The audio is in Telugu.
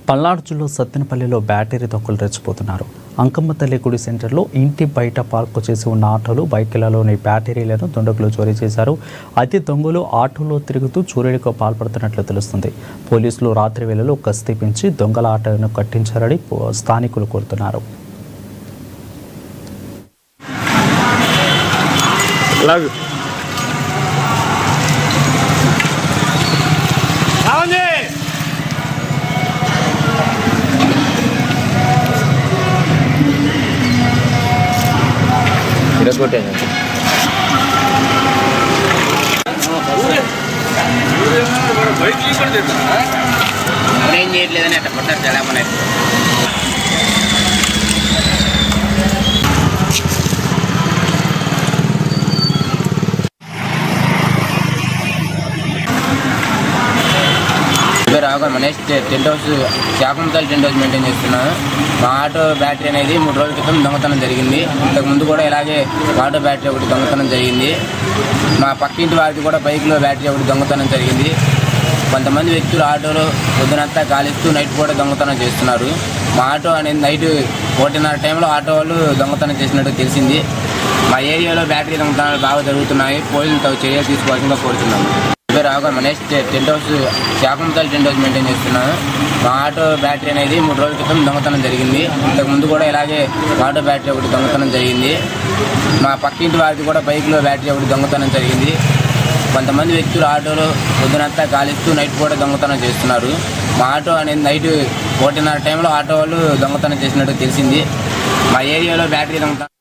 పల్నాడు జిల్లా సత్తెనపల్లిలో బ్యాటరీ దొంగలు రెచ్చిపోతున్నారు. అంకమ్మ తల్లి గుడి సెంటర్లో ఇంటి బయట పార్కు చేసి ఉన్న ఆటోలు, బైకులలోని బ్యాటరీలను దుండగులు చోరీ చేశారు. అయితే దొంగలు ఆటోలో తిరుగుతూ చోరీలకు పాల్పడుతున్నట్లు తెలుస్తుంది. పోలీసులు రాత్రి వేళలో గస్తీ పెంచి దొంగల ఆటోలను కట్టించారని స్థానికులు కోరుతున్నారు. ఏం చేయట్లేదని అట్లా పడ్డారు చాలా మన రావుగారు Manish tent house Shakantal tent house maintain చేస్తున్నాను. మా ఆటో బ్యాటరీ అనేది 3 రోజుల క్రితం దొంగతనం జరిగింది. ఇంతకుముందు కూడా ఇలాగే ఆటో బ్యాటరీ ఒకటి దొంగతనం జరిగింది. మా పక్కింటి వారికి కూడా బైక్లో బ్యాటరీ ఒకటి దొంగతనం జరిగింది. కొంతమంది వ్యక్తులు ఆటోలో పొద్దునంతా గాలిస్తూ నైట్ కూడా దొంగతనం చేస్తున్నారు. మా ఆటో అనేది నైట్ 1:30 టైంలో ఆటో వాళ్ళు దొంగతనం చేసినట్టు తెలిసింది. మా ఏరియాలో బ్యాటరీ దొంగతనాలు బాగా జరుగుతున్నాయి. పోలీసులు తగు చర్యలు తీసుకోవాల్సిందిగా కోరుతున్నాము. రావుగారు Manish tent house Shakantal tent house maintain చేస్తున్నాను. మా ఆటో బ్యాటరీ అనేది 3 రోజుల క్రితం దొంగతనం జరిగింది. ఇంతకుముందు కూడా ఇలాగే ఆటో బ్యాటరీ ఒకటి దొంగతనం జరిగింది. మా పక్కింటి వారికి కూడా బైక్లో బ్యాటరీ ఒకటి దొంగతనం జరిగింది. కొంతమంది వ్యక్తులు ఆటోలో పొద్దునంతా గాలిస్తూ నైట్ కూడా దొంగతనం చేస్తున్నారు. మా ఆటో అనేది నైట్ 1:30 టైంలో ఆటో వాళ్ళు దొంగతనం చేసినట్టు తెలిసింది. మా ఏరియాలో బ్యాటరీ దొంగతనం